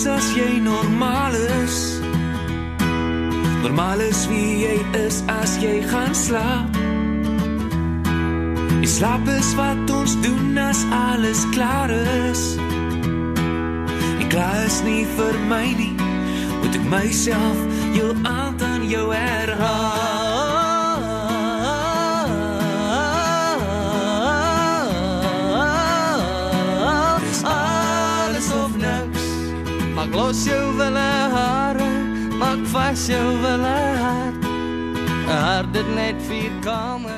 is as jy normaal is. Normaal is wie jy is as jy gaan slaap. Die slaap is wat ons doen as alles klaar is. Die klaar is nie vir my nie, moet ek myself jou aand aan jou herhaal. Dis alles of niks, maak los jou wille hare, maak vas jou wille hart, dit net 4 kamer.